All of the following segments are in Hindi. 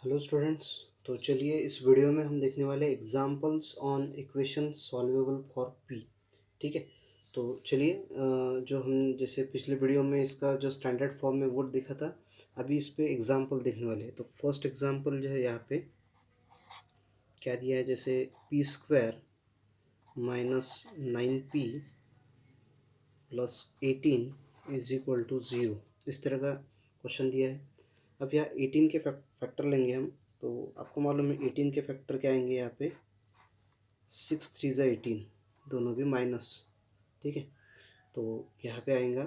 Hello students. तो चलिए इस वीडियो में हम देखने वाले examples on equation solvable for p. ठीक है। तो चलिए जो हम जैसे पिछले वीडियो में इसका जो स्टैंडर्ड फॉर्म में वर्ड देखा था, अभी इस पे एग्जांपल देखने वाले हैं। तो फर्स्ट एग्जांपल जो है यहाँ पे क्या दिया है, जैसे p square -9p plus 18 is equal to zero, इस तरह का क्वेश्चन दिया है। अब यहाँ 18 के फैक्टर लेंगे हम। तो आपको मालूम है 18 के फैक्टर क्या आएंगे यहाँ पे, 6 3 ज़ा 18, दोनों भी माइनस। ठीक है। तो यहाँ पे आएगा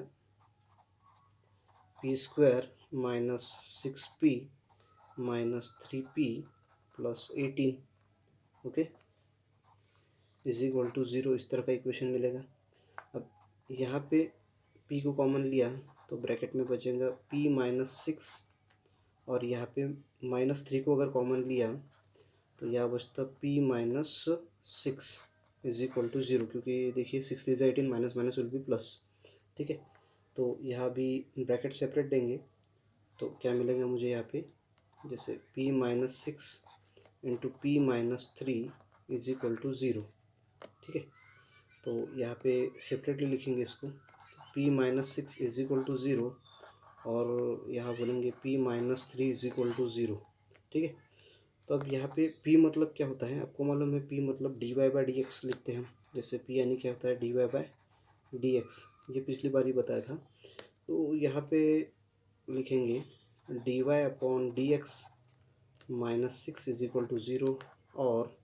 p square -6p -3p plus 18, okay, is equal to zero, इस तरह का इक्वेशन मिलेगा। अब यहाँ पे p को कॉमन लिया तो ब्रैकेट में बचेगा p-6, और यहाँ पे -3 को अगर कॉमन लिया तो यहाँ बचता p-6 is equal to zero, क्योंकि देखिए 6 3 ज़ा 18, minus minus will be plus. ठीक है। तो यहाँ भी ब्रैकेट सेपरेट देंगे तो क्या मिलेगा मुझे यहाँ पे, जैसे p-6 into p-3 is equal to zero. ठीक है। तो यहाँ पे सेपरेटली लिखेंगे इसको, p-6 is equal to zero, और यहाँ बोलेंगे p-3 is equal to zero. ठीक है। तो अब यहाँ पे p मतलब क्या होता है, आपको मालूम है p मतलब dy/dx लिखते हैं हम। जैसे p यानी क्या होता है, dy/dx, ये पिछली बार ही बताया था। तो यहाँ पे लिखेंगे dy/dx -6 is equal to zero, और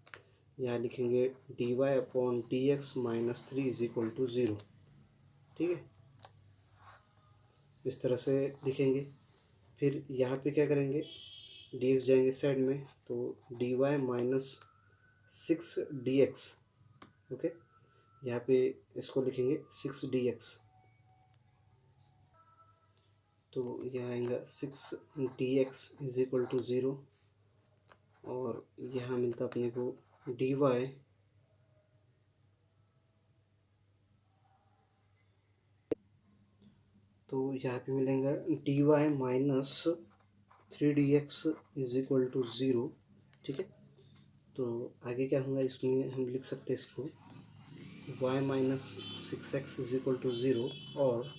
यहाँ लिखेंगे dy/dx -3 is equal to zero. ठीक है, इस तरह से लिखेंगे। फिर यहाँ पे क्या करेंगे, dx जाएंगे साइड में, तो dy-6 dx, ओके, यहाँ पे इसको लिखेंगे 6 dx। तो यहाँ आएगा 6 dx is equal to zero, और यहाँ मिलता अपने को dy, तो यहाँ पे मिलेगा dy-3 dx is equal to zero. ठीक है। तो आगे क्या होगा, इसमें हम लिख सकते हैं इसको y-6x is equal to zero, और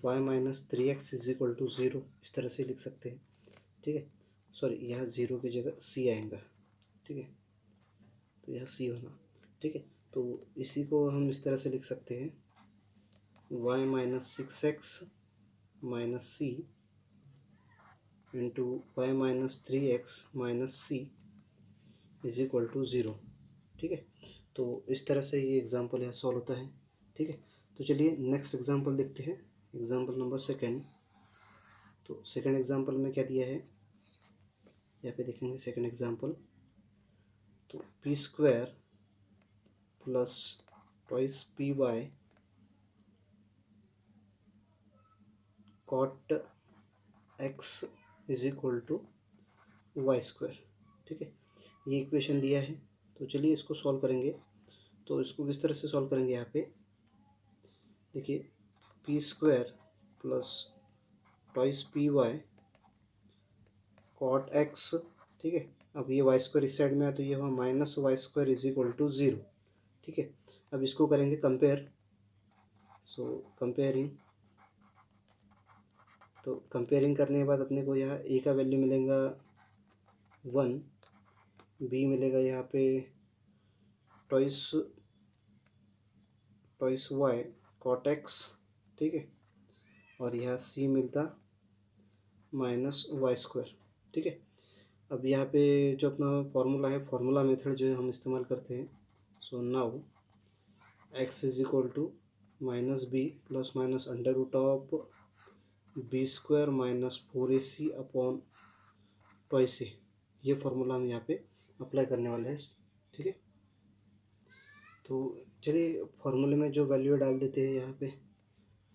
y-3x is equal to zero, इस तरह से लिख सकते हैं। ठीक है। सॉरी, यहाँ ज़ीरो की जगह c आएगा। ठीक है। तो यह c होना। ठीक है। तो इसी को हम इस तरह से लिख सकते हैं, y-6x minus c into y-3x minus c is equal to zero. ठीक है। तो इस तरह से ये एग्जाम्पल यहाँ सॉल्व होता है। ठीक है। तो चलिए नेक्स्ट एग्जाम्पल देखते हैं, एग्जाम्पल नंबर सेकेंड। तो सेकेंड एग्जाम्पल में क्या दिया है, यहाँ पे देखेंगे सेकेंड एग्जाम्पल। तो p square plus twice p y cot x is equal to y square. ठीक है, ये इक्वेशन दिया है। तो चलिए इसको सॉल्व करेंगे। तो इसको किस तरह से सॉल्व करेंगे, यहाँ पे देखिए p square plus twice p y cot x. ठीक है। अब ये वाई स्क्वायर इस साइड में है तो ये हुआ -y² is equal to zero. ठीक है। अब इसको करेंगे कंपेयर। सो कंपेयरिंग, तो कंपेयरिंग करने के बाद अपने को यहाँ ए का वैल्यू मिलेगा 1, बी मिलेगा यहाँ पे twice twice Y cot x. ठीक है। और यहाँ सी मिलता -y²। ठीक है। अब यहाँ पे जो अपना फॉर्मूला है, फॉर्मूला मेथड जो है हम इस्तेमाल करते हैं। So now x is equal to -b plus minus under root of b² -4ac upon twice A, ये फार्मूला हम यहाँ पे अप्लाई करने वाले हैं। ठीक है। तो चलिए फार्मूले में जो वैल्यू डाल देते हैं यहाँ पे,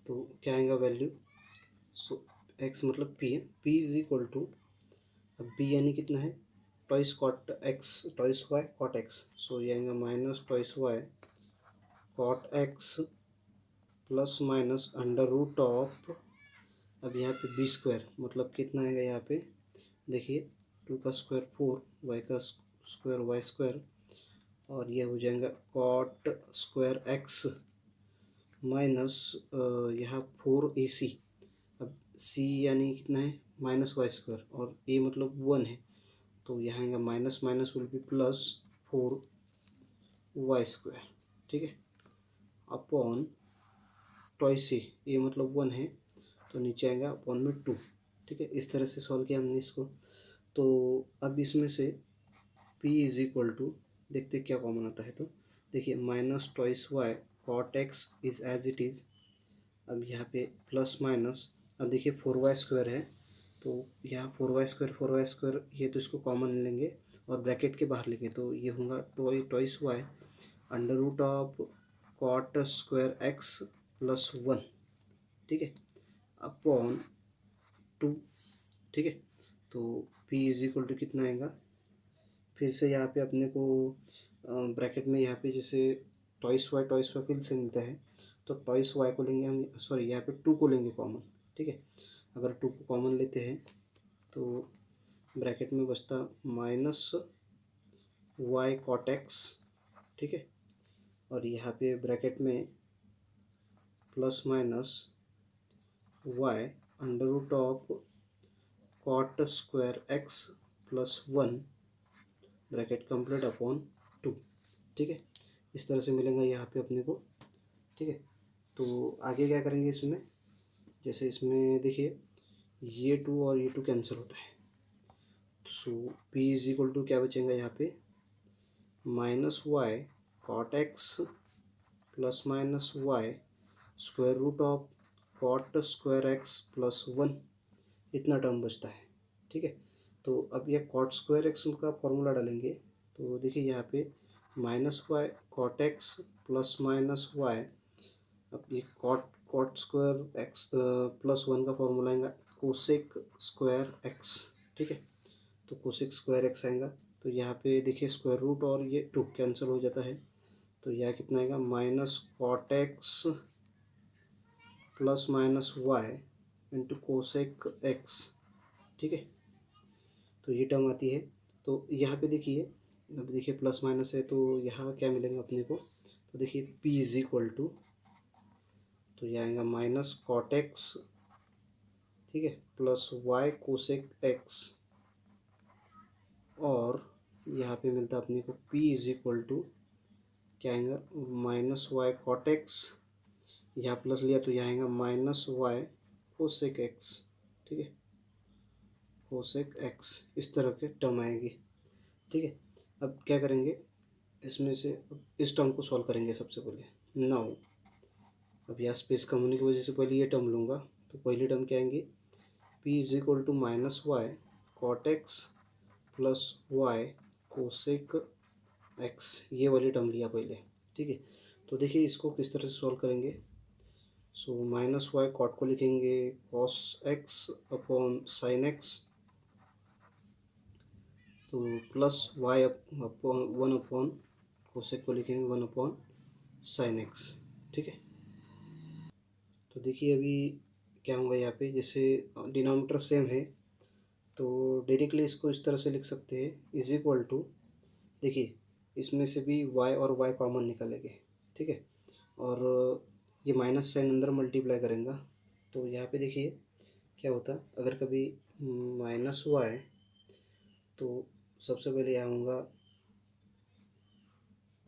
तो क्या आएगा वैल्यू। सो x मतलब p है, p इज इक्वल टू, अब b यानी कितना है, twice cot X twice Y cot X. So ये आएगा -2y cot x plus minus under root of, अब यहाँ पे b² मतलब कितना आएगा यहाँ पे देखिए टू का स्क्वायर 4, वाई का स्क्वायर वाई स्क्वायर, और ये हो जाएगा कॉट स्क्वायर एक्स माइनस यहाँ 4ac। अब c यानी कितना है माइनस वाई स्क्वायर, और a मतलब 1 है, तो यहाँ आएगा minus minus will be plus 4y square, ठीक है, अपॉन टॉइस ए मतलब 1 है, तो नीचे आएगा अपॉन में 2, ठीक है। इस तरह से सॉल्व किया हमने इसको। तो अब इसमें से p इज इक्वल टू, देखते क्या कॉमन आता है, तो देखिए minus twice y cot x is as it is. अब यहाँ पे प्लस माइनस, अब देखिए 4y स्क्वायर है, तो यहाँ 4y स्क्वायर ये तो इसको कॉमन लेंगे और ब्रैकेट के बाहर लेंगे, तो ये होगा twice y under root of cot square x plus 1, ठीक है, अपॉन 2, ठीक है। तो p इज इक्वल टू कितना आएगा, फिर से यहाँ पे अपने को ब्रैकेट में यहाँ पे जैसे टॉइस वाई फिर से मिलता है, तो टॉइस वाई को लेंगे हम, सॉरी यहाँ पे 2 को लेंगे कॉमन, ठीक है। अगर 2 को कॉमन लेते हैं तो ब्रैकेट में बचता माइनस वाई कॉट एक्स, ठीक है, और यहाँ पे ब्रैकेट में plus minus y under root of cot square x plus 1 bracket complete upon 2, ठीक है। इस तरह से मिलेगा यहाँ पे अपने को, ठीक है। तो आगे क्या करेंगे इसमें, जैसे इसमें देखिए ये 2 और ये 2 कैंसिल होता है, so p is equal to क्या बचेगा यहाँ पे minus y cot x plus minus y square root of cot square x plus 1, इतना टर्म बचता है, ठीक है। तो अब ये कॉट स्क्वायर एक्स का फॉर्मूला डालेंगे, तो देखिए यहाँ पे minus y cot x plus minus y, अब ये cot cot square x plus 1 का फॉर्मूला आएगा कोसेक स्क्वायर एक्स, ठीक है। तो कोसेक स्क्वायर एक्स आएगा, तो यहाँ पे देखिए स्क्वायर रूट और ये 2 कैंसिल हो जाता है, तो यह कितना आएगा minus cot x plus minus y into cosec x, ठीक है। तो ये टर्म आती है, तो यहाँ पे देखिए, अब देखिए प्लस माइनस है, तो यहाँ क्या मिलेगा अपने को, तो देखिए p इज इक्वल टू, तो ये आएगा माइनस कॉट एक्स, ठीक है, प्लस वाई कोसेक एक्स, और यहाँ पे मिलता है अपने को p इज इक्वल टू क्या आएगा माइनस वाई कॉट एक्स, यहाँ प्लस लिया तो यहाँ आएगा माइनस वाई कोसेक एक्स, ठीक है, कोसेक एक्स, इस तरह के टर्म आएगी, ठीक है। अब क्या करेंगे इसमें से, इस टर्म को सॉल्व करेंगे सबसे पहले। नाउ अब यहाँ स्पेस कम होने की वजह से पहले ये टर्म लूँगा, तो पहली टर्म क्या आएंगे p is equal to minus y cot x plus y cosec x, ये वाली टर्म लिया पहले, ठीक है। तो देखिए इसको किस तरह से सॉल्व करेंगे, सो माइनस वाई कॉट को लिखेंगे cos X upon sine X, तो plus Y upon 1 upon cosec को लिखेंगे 1 अपॉन साइन एक्स, ठीक है। तो देखिए अभी क्या होगा यहाँ पे, जैसे डिनोमिनेटर सेम है तो डायरेक्टली इसको इस तरह से लिख सकते हैं इज इक्वल टू, देखिए इसमें से भी y और y कॉमन निकलेंगे, ठीक है, और ये माइनस साइन अंदर मल्टीप्लाई करेंगे, तो यहाँ पे देखिए क्या होता अगर कभी माइनस वाई, तो सबसे पहले यहाँ होगा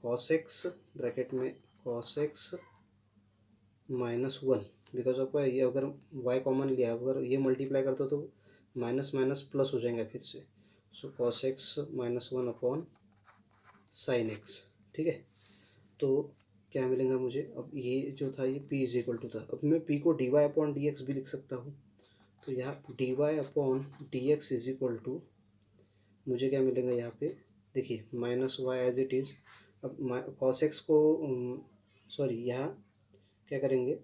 कॉस एक्स ब्रैकेट में cos x minus 1, because of ये अगर y कॉमन लिया, अगर ये मल्टीप्लाई करते तो माइनस माइनस प्लस हो जाएगा फिर से, so cos x minus 1 upon sine x, ठीक है। तो क्या मिलेगा मुझे, अब ये जो था ये p इज इक्वल टू था, अब मैं p को d Y upon D x भी लिख सकता हूँ, तो यहाँ d Y upon D x is equal to मुझे क्या मिलेगा यहाँ पे, देखिए minus y as it is, अब कॉस एक्स को सॉरी यहाँ क्या करेंगे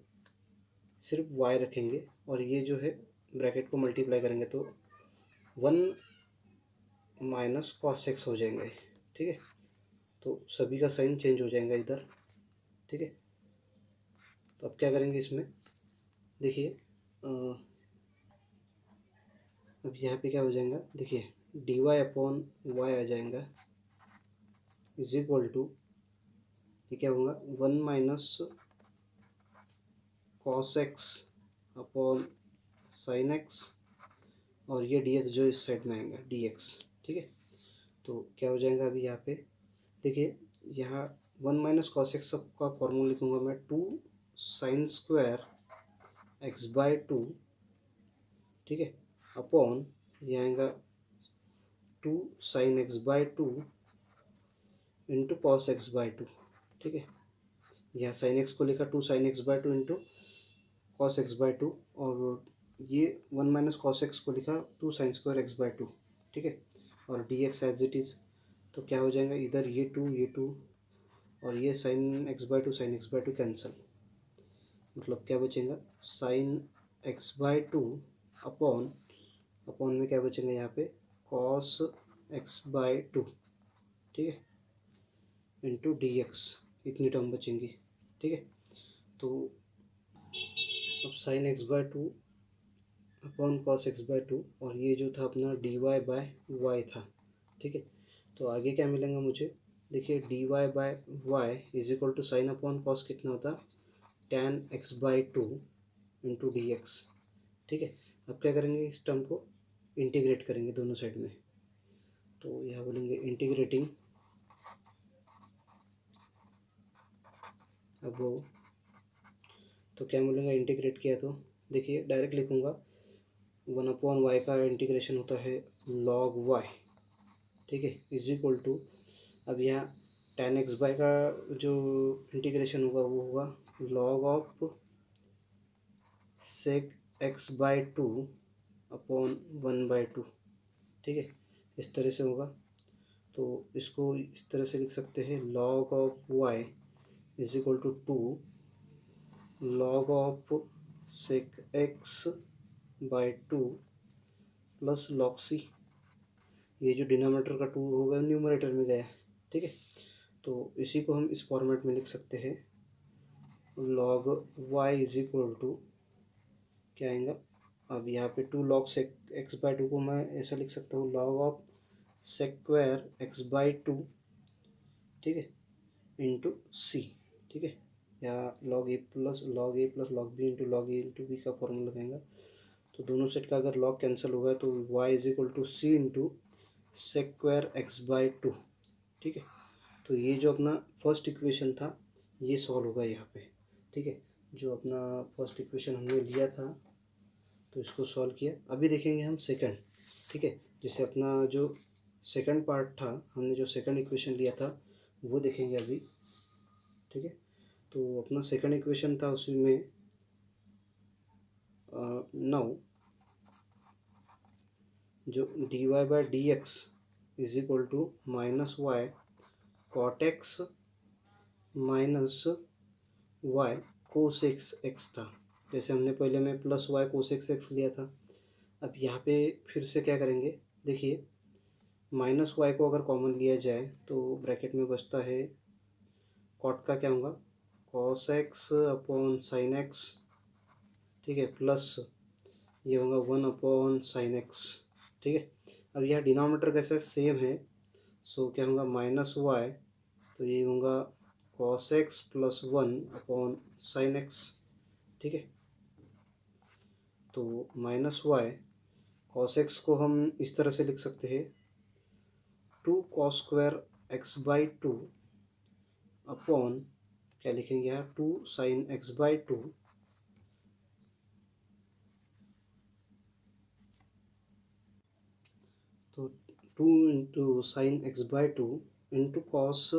सिर्फ y रखेंगे, और ये जो है ब्रैकेट को मल्टीप्लाई करेंगे तो 1 माइनस कॉस एक्स हो जाएंगे, ठीक है। तो सभी का साइन चेंज हो जाएगा इधर, ठीक है। तो अब क्या करेंगे इसमें, देखिए अब यहाँ पे क्या हो जाएगा, देखिए डी वाई अपॉन वाई आ जाएगा इज इक्वल टू, ये क्या होगा, 1 - cos X upon sine x, और ये डी एक्स जो इस साइड में आएगा डी एक्स। ठीक है, तो क्या हो जाएगा अभी यहाँ पे देखिए, यहाँ 1 - कॉस एक्स का फॉर्मूला लिखूँगा मैं, 2 sin² x/2, ठीक है, अपॉन ये आएगा 2 sin x/2 into cos x/2। ठीक है, यहाँ साइन एक्स को लिखा 2 sin x/2 into cos x/2, और ये 1 - कॉस एक्स को लिखा 2 sin² x/2। ठीक है, और d x as it is, तो क्या हो जाएगा, इधर ये टू और ये sin x/2 कैंसिल, मतलब क्या बचेगा, sin x/2 अपॉन अपॉन में क्या बचेगा यहाँ पे, कॉस x/2, ठीक है, इंटू डी एक्स, इतनी टर्म बचेंगी। ठीक है, तो अब sin x/2 upon cos x/2, और ये जो था अपना dy/y था। ठीक है, तो आगे क्या मिलेगा मुझे, देखिए dy/y is equal to sine upon cos कितना होता, tan x/2 into d x. ठीक है, अब क्या करेंगे, इस टर्म को इंटीग्रेट करेंगे दोनों साइड में, तो यहाँ बोलेंगे इंटीग्रेटिंग, अब वो तो क्या मिलेगा, इंटीग्रेट किया तो देखिए डायरेक्ट लिखूँगा, 1/y का इंटीग्रेशन होता है log y। ठीक है, इज इक्वल टू, अब यहाँ tan x/y का जो इंटीग्रेशन होगा वो होगा log of sec x/2 upon 1/2। ठीक है, इस तरह से होगा, तो इसको इस तरह से लिख सकते हैं, log of y is equal to 2 log of sec x/2 plus log c, ये जो डिनोमिनेटर का 2 होगा न्यूमरेटर में गया। ठीक है, तो इसी को हम इस फॉर्मेट में लिख सकते हैं, log y is equal to क्या आएगा, अब यहाँ पे 2 log sec x/2 को मैं ऐसा लिख सकता हूँ, log ऑफ सेक्वेयर x/2, ठीक है, इंटू सी। ठीक है, या log a plus log b into log a into b का फॉर्मूला लगाएंगे, तो दोनों सेट का अगर log कैंसिल होगा तो y is equal to C into sec square x/2। ठीक है, तो ये जो अपना फर्स्ट इक्वेशन था ये सॉल्व होगा यहाँ पे। ठीक है, जो अपना फर्स्ट इक्वेशन हमने लिया था तो इसको सॉल्व किया, अभी देखेंगे हम सेकंड। ठीक है, जैसे अपना जो सेकंड पार्ट था, हमने जो सेकंड इक्वेशन लिया था वो देखेंगे अभी। ठीक है, तो अपना सेकंड इक्वेशन था उसमें नाउ जो dy/dx is equal to -y cot x minus y cos x था, जैसे हमने पहले में +y कोस x लिया था। अब यहाँ पे फिर से क्या करेंगे, देखिए -y को अगर कॉमन लिया जाए तो ब्रैकेट में बचता है, कॉट का क्या होगा, cos x upon sine x, ठीक है, प्लस ये होगा 1/sin x। ठीक है, अब यह डिनोमिनेटर कैसा सेम है, सो क्या होगा, -y, तो ये होगा cos x plus 1/sin x। ठीक है, तो -y cos x को हम इस तरह से लिख सकते हैं, 2 cos² x/2 अपॉन क्या लिखेंगे यहाँ, 2 sin x/2, तो 2 into sine x/2 into cos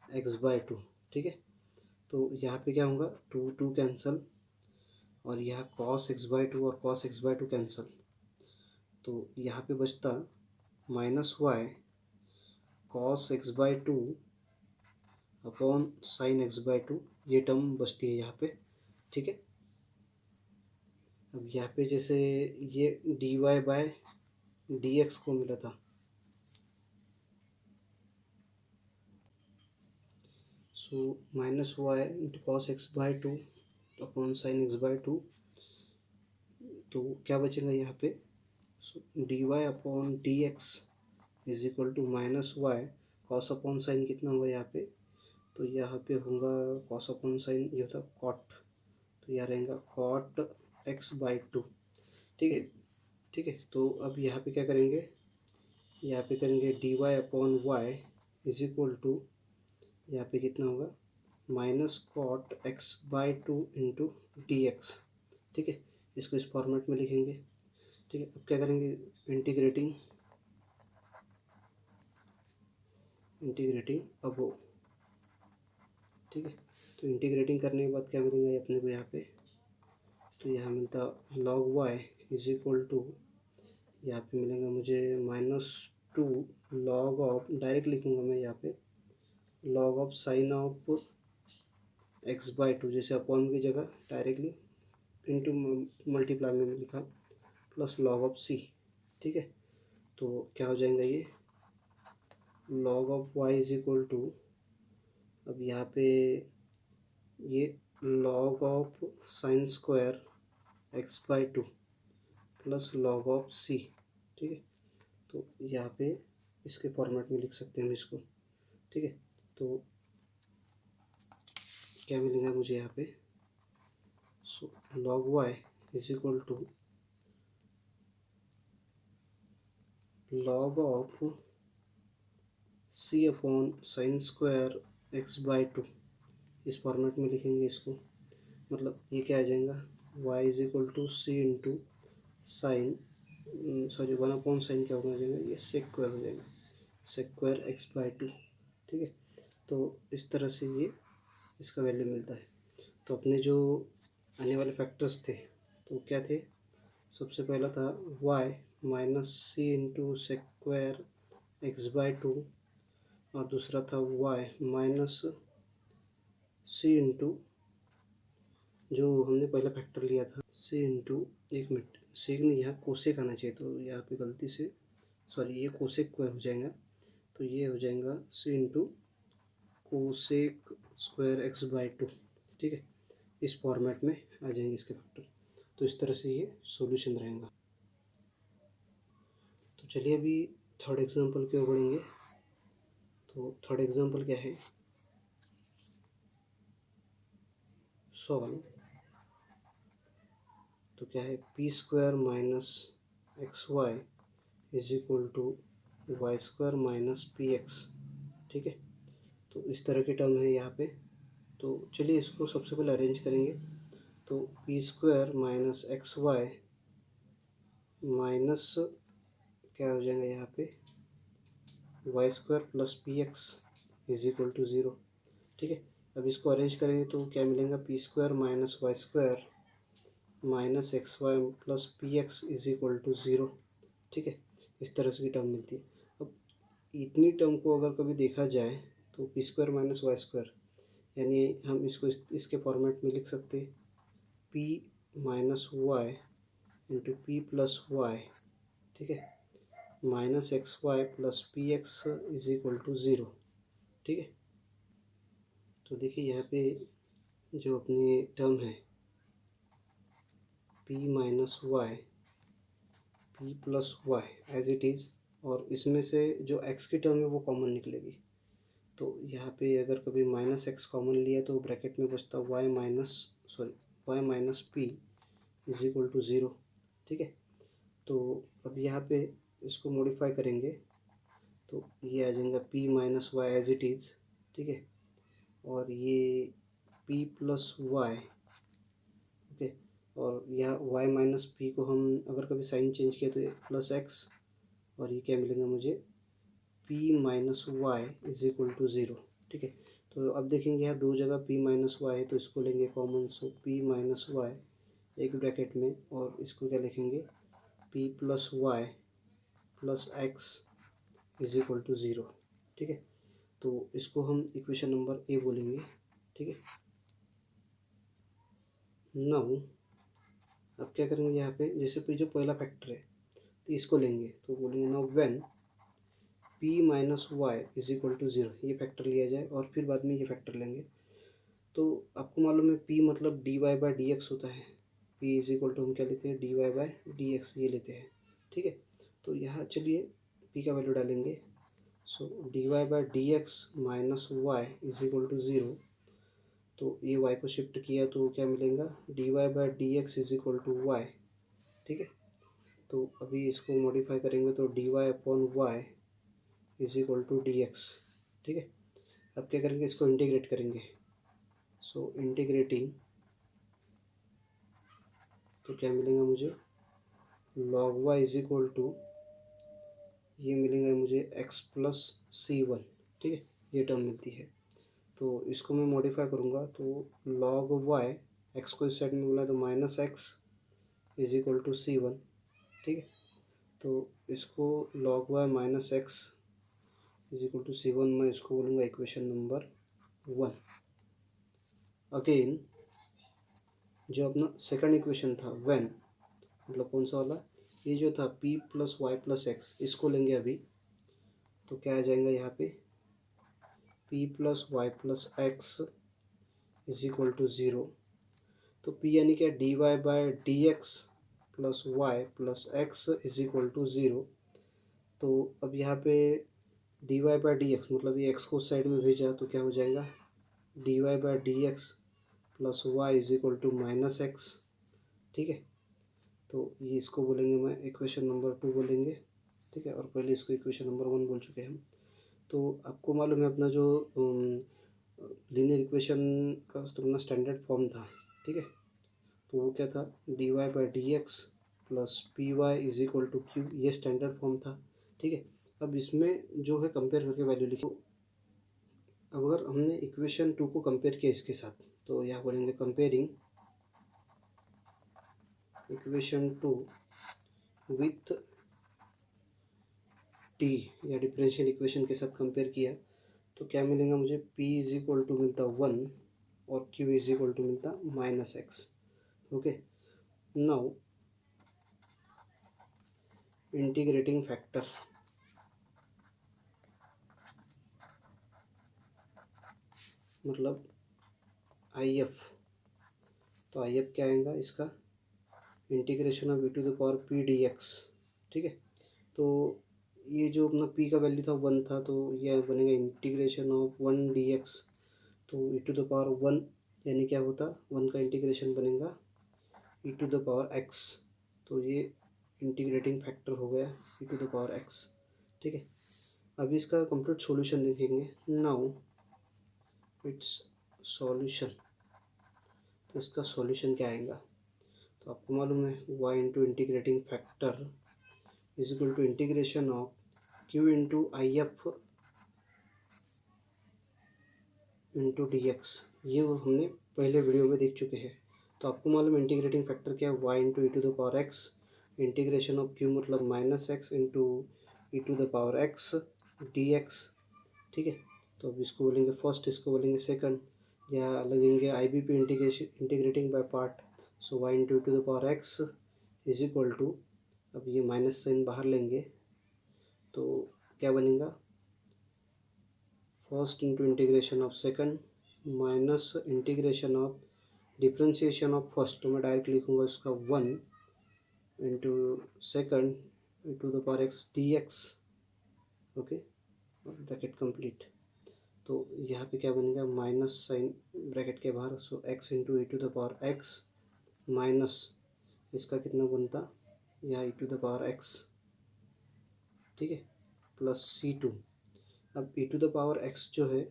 x/2। ठीक है, तो यहाँ पे क्या होगा, 2 कैंसल, और यहाँ cos x/2 और cos x/2 कैंसल, तो यहाँ पे बचता -y cos x/2 upon sine x/2, ये टर्म बचती है यहाँ पे। ठीक है, अब यहाँ पे जैसे ये dy/dx को मिला था, so -y into cos x/2 upon sine x/2, तो क्या बचेगा यहाँ पे, so D Y upon D x is equal to minus Y, cos upon sine कितना होगा यहाँ पे, तो यहाँ पे होगा कॉस अपॉन साइन ये होता कॉट, तो यह रहेगा कॉट एक्स बाई टू। ठीक है, ठीक है। तो अब यहाँ पे क्या करेंगे, यहाँ पे करेंगे d Y upon Y is equal to, यहाँ पे कितना होगा minus cot x by two into d x. ठीक है, इसको इस फॉर्मेट में लिखेंगे। ठीक है, अब क्या करेंगे, इंटीग्रेटिंग अबो। ठीक है, तो इंटीग्रेटिंग करने के बाद क्या मिलेगा अपने को यहाँ पे, तो यहाँ मिलता log y is equal to, यहाँ पे मिलेगा मुझे -2 लॉग ऑफ, डायरेक्ट लिखूँगा मैं यहाँ पे, log of sign of x by to, जैसे अपॉन की जगह डायरेक्टली इंटू मल्टीप्लाई में लिखा, प्लस लॉग ऑफ सी। ठीक है, तो क्या हो जाएगा ये log of Y is equal to, अब यहाँ पे ये log of sine square x by two plus log of C. ठीक है, तो यहाँ पे इसके फॉर्मेट में लिख सकते हैं हम इसको। ठीक है, तो क्या मिलेगा मुझे यहाँ पे, so log y is equal to log of c upon sine square x by two, इस फॉर्मेट में लिखेंगे इसको। मतलब ये क्या आ जाएगा, y is equal to C into sine, sorry 1 upon sine क्या होगा जाएगा, ये सेक्वायर हो जाएगा, सेक्वायर एक्स बाई टू। ठीक है, तो इस तरह से ये इसका वैल्यू मिलता है। तो अपने जो आने वाले फैक्टर्स थे तो क्या थे, सबसे पहला था y minus C into sec square X by two, और दूसरा था y माइनस सी इंटू, जो हमने पहला फैक्टर लिया था सी इंटू, एक मिनट सेक नहीं, यहाँ कोसेक आना चाहिए, तो यहाँ पे गलती से सॉरी ये कोसेक स्क्वायर हो जाएगा, तो ये हो जाएगा C into cosec square x by two. ठीक है, इस फॉर्मेट में आ जाएंगे इसके फैक्टर। तो इस तरह से ये सॉल्यूशन रहेगा। तो चलिए अभी थर्ड एग्जांपल की ओर बढ़ेंगे। तो थर्ड एग्जांपल क्या है, सॉल्व, तो क्या है p square minus x y is equal to y square minus p x. ठीक है, तो इस तरह की टर्म है यहाँ पे। तो चलिए इसको सबसे पहले अरेंज करेंगे। तो p square minus x y minus क्या हो जाएगा यहाँ पे y square plus p x is equal to zero. ठीक है, अब इसको अरेंज करेंगे तो क्या मिलेगा, p square minus y square minus x y plus p x is equal to zero. ठीक है, इस तरह से की टर्म मिलती है। अब इतनी टर्म को अगर कभी देखा जाए तो p square minus y square, यानी हम इसको इसके फॉर्मेट में लिख सकते हैं p minus y into p plus y. ठीक है, minus x y plus p x is equal to zero. ठीक है, तो देखिए यहाँ पे जो अपनी टर्म है p minus y p plus y as it is, और इसमें से जो x की टर्म है वो कॉमन निकलेगी। तो यहाँ पे अगर कभी माइनस एक्स कॉमन लिया तो ब्रैकेट में बचता y minus p is equal to zero. ठीक है, तो अब यहाँ पे इसको मॉडिफाई करेंगे तो ये आ जाएगा p minus y as it is. ठीक है, और ये p प्लस वाई, ओके, और यह y माइनस पी को हम अगर कभी साइन चेंज किया तो ये प्लस एक्स, और ये क्या मिलेगा मुझे p minus Y is equal to zero. ठीक है, तो अब देखेंगे यहाँ दो जगह p माइनस वाई है तो इसको लेंगे common, so p minus y एक ब्रैकेट में, और इसको क्या लिखेंगे p plus y plus x is equal to zero. ठीक है, तो इसको हम इक्वेशन नंबर ए बोलेंगे। ठीक है, नाउ अब क्या करेंगे यहाँ पे, जैसे जो पहला फैक्टर है तो इसको लेंगे तो बोलेंगे now when p minus Y is equal to zero, ये फैक्टर लिया जाए और फिर बाद में ये फैक्टर लेंगे। तो आपको मालूम है p मतलब dy बाई डी एक्स होता है, p इज इक्वल टू हम क्या लेते हैं dy बाई डी एक्स ये लेते हैं। ठीक है। तो यहाँ चलिए p का वैल्यू डालेंगे। So D Y by D X minus Y is equal to zero. तो ये y को शिफ्ट किया तो क्या मिलेगा, D Y by D x is equal to Y. ठीक है। तो अभी इसको मॉडिफाई करेंगे तो D Y upon Y is equal to D x. ठीक है। अब क्या करेंगे, इसको इंटीग्रेट करेंगे। सो इंटीग्रेटिंग तो क्या मिलेगा मुझे, log y is equal to, ये मिलेगा मुझे एक्स प्लस सी वन। ठीक है, ये टर्म मिलती है। तो इसको मैं मॉडिफाई करूँगा तो लॉग वाई, एक्स को इस साइड में बोला तो minus x is equal to c one. ठीक है। तो इसको log Y minus x is equal to c one, मैं इसको बोलूँगा इक्वेशन नंबर वन। अगेन जो अपना सेकंड इक्वेशन था व्हेन, मतलब कौन सा वाला, ये जो था p plus y plus x, इसको लेंगे अभी। तो क्या आ जाएगा यहाँ पे, p plus y plus x is equal to zero. तो p यानी क्या, d Y by D x plus y plus x is equal to zero. तो अब यहाँ पे d Y by D x, मतलब ये एक्स को साइड में भेजा तो क्या हो जाएगा, d Y by D x plus y is equal to minus x. ठीक है। तो ये इसको बोलेंगे मैं इक्वेशन नंबर टू बोलेंगे। ठीक है। और पहले इसको इक्वेशन नंबर वन बोल चुके हैं हम। तो आपको मालूम है अपना जो लीनियर इक्वेशन का तो अपना स्टैंडर्ड फॉर्म था। ठीक है। तो वो क्या था, d Y by D x plus p y is equal to q, ये स्टैंडर्ड फॉर्म था। ठीक है। अब इसमें जो है कंपेयर करके वैल्यू लिखो। अब अगर हमने इक्वेशन टू को कंपेयर किया इसके साथ तो यहाँ बोलेंगे comparing equation two with T, या डिफरेंशियल इक्वेशन के साथ कंपेयर किया तो क्या मिलेगा मुझे, p इज इक्वल टू मिलता वन और q इज इक्वल टू मिलता minus x. Okay. Now integrating factor, मतलब आई एफ। तो आई एफ क्या आएगा इसका, integration of e to the power p d x. ठीक है। तो ये जो अपना p का वैल्यू था वन था, तो ये बनेगा integration of one D x. तो E to the power one यानी क्या होता, वन का इंटीग्रेशन बनेगा ई टू द पावर एक्स। तो ये इंटीग्रेटिंग फैक्टर हो गया ई टू द पावर एक्स। ठीक है। अभी इसका कंप्लीट सॉल्यूशन देखेंगे। नाउ इट्स सॉल्यूशन, तो इसका सॉल्यूशन क्या आएगा, तो आपको मालूम है y into integrating factor is equal to integration of q into I F into d x. ये वो हमने पहले वीडियो में देख चुके हैं। तो आपको मालूम है इंटीग्रेटिंग फैक्टर क्या है, y into E to the power x, integration of q मतलब minus x into E to the power x D x. ठीक है। तो अब इसको बोलेंगे फर्स्ट, इसको बोलेंगे सेकंड, या लगेंगे I B P integration integrating by part. So Y into to the power X is equal to, अब ये माइनस साइन बाहर लेंगे तो क्या बनेगा, first into integration of second minus integration of differentiation of first. तो मैं डायरेक्ट लिखूँगा इसका one into second into the power x D X. Okay, bracket complete. तो यहाँ पे क्या बनेगा, माइनस साइन ब्रैकेट के बाहर। So X into E to the power X minus इसका कितना बनता, यहाँ E to the power X. ठीक है। Plus C two. अब E to the power X जो है,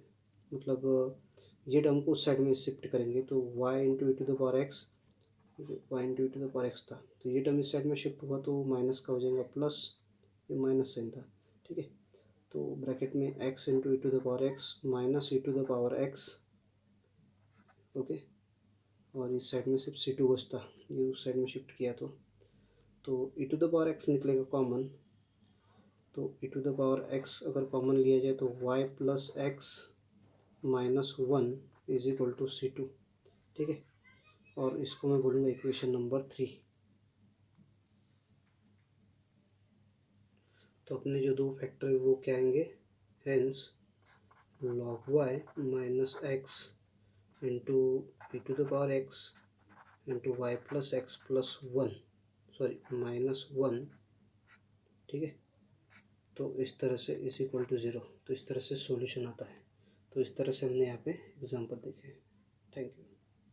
मतलब ये टर्म को उस साइड में शिफ्ट करेंगे तो Y into E to the power X, Y into E to the power X था तो ये टर्म इस साइड में शिफ्ट हुआ तो माइनस का हो जाएगा प्लस, ये माइनस साइन था। ठीक है। तो ब्रैकेट में X into E to the power X minus E to the power X. Okay. और इस साइड में सिर्फ सी टू बचता, ये उस साइड में शिफ्ट किया तो E to the power X निकलेगा कॉमन। तो E to the power X अगर कॉमन लिया जाए तो Y plus X minus one is equal to C two. ठीक है। और इसको मैं बोलूँगा इक्वेशन नंबर थ्री। तो अपने जो दो फैक्टर है वो क्या आएंगे, hence log Y minus x into E to the power X into Y plus X plus one, sorry minus one ठीक है। तो इस तरह से इज इक्वल टू ज़ीरो, तो इस तरह से सॉल्यूशन आता है। तो इस तरह से हमने यहाँ पे एग्जांपल देखे। Thank you.